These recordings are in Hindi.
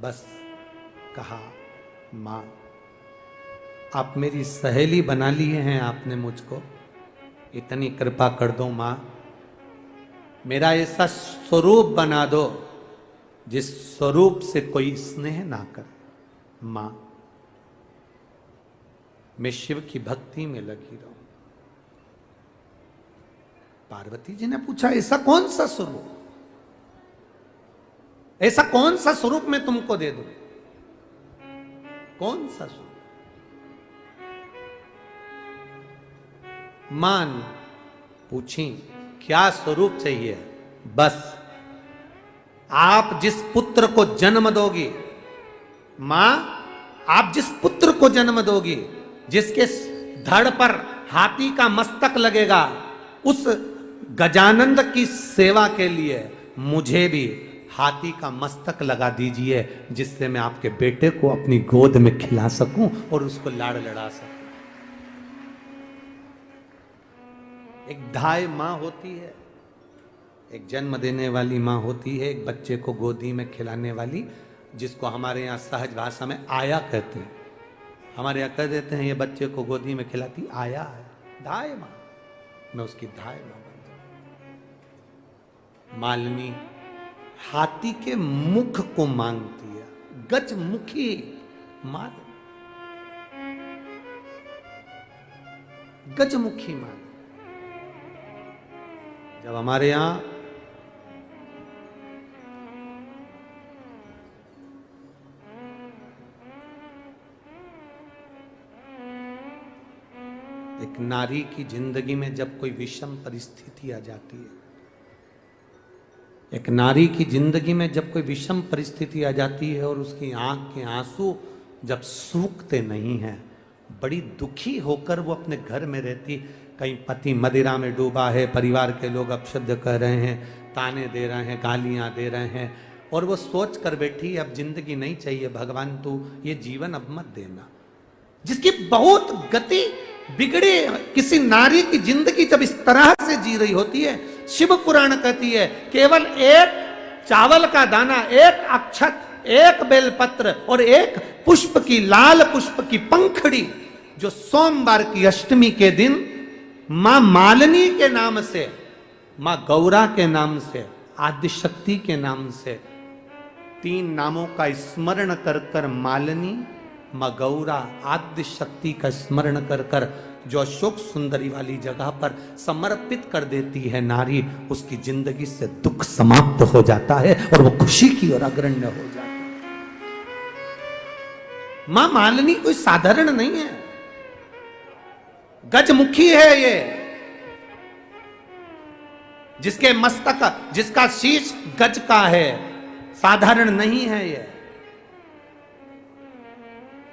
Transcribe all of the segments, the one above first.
बस कहा, माँ आप मेरी सहेली बना लिए हैं आपने मुझको, इतनी कृपा कर दो माँ, मेरा ऐसा स्वरूप बना दो जिस स्वरूप से कोई स्नेह ना करे। माँ मैं शिव की भक्ति में लगी रहूं। पार्वती जी ने पूछा, ऐसा कौन सा स्वरूप, ऐसा कौन सा स्वरूप मैं तुमको दे दूं, कौन सा स्वरूप? मान पूछी क्या स्वरूप चाहिए? बस आप जिस पुत्र को जन्म दोगी, मां आप जिस पुत्र को जन्म दोगी, जिसके धड़ पर हाथी का मस्तक लगेगा, उस गजानंद की सेवा के लिए मुझे भी हाथी का मस्तक लगा दीजिए, जिससे मैं आपके बेटे को अपनी गोद में खिला सकूं और उसको लाड़ लड़ा सकूं। एक धाय मां होती है, एक जन्म देने वाली मां होती है, एक बच्चे को गोदी में खिलाने वाली, जिसको हमारे यहाँ सहज भाषा में आया कहते हैं। हमारे यहाँ कह देते हैं ये बच्चे को गोदी में खिलाती आया है, धाय मां। मैं उसकी धाय मां बन जाऊं। मालिनी हाथी के मुख को मांगती है, गजमुखी मालिनी, गजमुखी मालिनी। जब हमारे यहां एक नारी की जिंदगी में जब कोई विषम परिस्थिति आ जाती है, एक नारी की जिंदगी में जब कोई विषम परिस्थिति आ जाती है और उसकी आंख के आंसू जब सूखते नहीं हैं, बड़ी दुखी होकर वो अपने घर में रहती, कहीं पति मदिरा में डूबा है, परिवार के लोग अपशब्द कह रहे हैं, ताने दे रहे हैं, गालियां दे रहे हैं, और वो सोच कर बैठी अब जिंदगी नहीं चाहिए, भगवान तू ये जीवन अब मत देना। जिसकी बहुत गति बिगड़े किसी नारी की जिंदगी जब इस तरह से जी रही होती है, शिव पुराण कहती है केवल एक चावल का दाना, एक अक्षत, एक बेलपत्र और एक पुष्प की, लाल पुष्प की पंखड़ी, जो सोमवार की अष्टमी के दिन मां मालिनी के नाम से, मां गौरा के नाम से, आदिशक्ति के नाम से, 3 नामों का स्मरण कर कर मालिनी, मां गौरा, आद्य शक्ति का स्मरण कर कर जो अशोक सुंदरी वाली जगह पर समर्पित कर देती है नारी, उसकी जिंदगी से दुख समाप्त हो जाता है और वो खुशी की ओर अग्रण्य हो जाता है। मां मालिनी कोई साधारण नहीं है, गजमुखी है ये, जिसके मस्तक, जिसका शीश गज का है, साधारण नहीं है ये।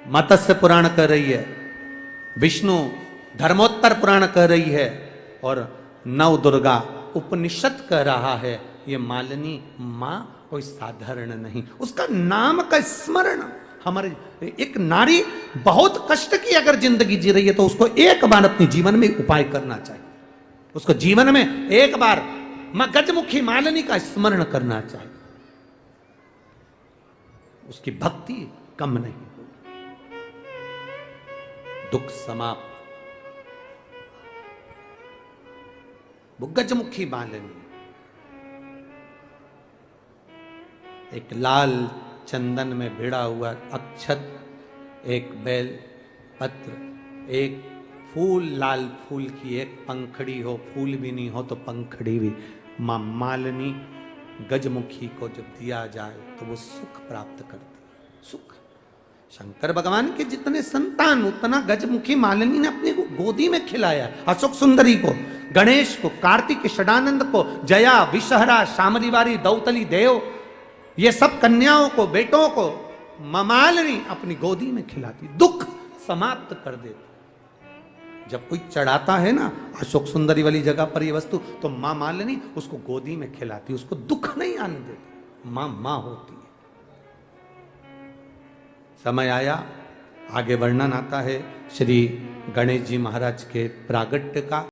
मत्स्य पुराण कह रही है, विष्णु धर्मोत्तर पुराण कह रही है, और नव दुर्गा उपनिषद कह रहा है, ये मालिनी मां कोई साधारण नहीं। उसका नाम का स्मरण, हमारे एक नारी बहुत कष्ट की अगर जिंदगी जी रही है तो उसको एक बार अपने जीवन में उपाय करना चाहिए, उसको जीवन में एक बार मां गजमुखी मालिनी का स्मरण करना चाहिए, उसकी भक्ति कम नहीं, दुख समाप्त। वो गजमुखी मालिनी, एक लाल चंदन में भिड़ा हुआ अक्षत, एक बेल पत्र, एक फूल, लाल फूल की एक पंखड़ी हो, फूल भी नहीं हो तो पंखड़ी भी, मां मालिनी गजमुखी को जब दिया जाए तो वो सुख प्राप्त करती है, सुख। शंकर भगवान के जितने संतान, उतना गजमुखी मालिनी ने अपनी गोदी में खिलाया। अशोक सुंदरी को, गणेश को, कार्तिक षडानंद को, जया, विषहरा, शामरीवारी, दौतली देव, ये सब कन्याओं को, बेटों को मां मालिनी अपनी गोदी में खिलाती, दुख समाप्त कर देती। जब कोई चढ़ाता है ना अशोक सुंदरी वाली जगह पर ये वस्तु, तो मां मालिनी उसको गोदी में खिलाती, उसको दुख नहीं आने देती। मां मां होती है। समय आया, आगे वर्णन आता है श्री गणेश जी महाराज के प्रागट्य का।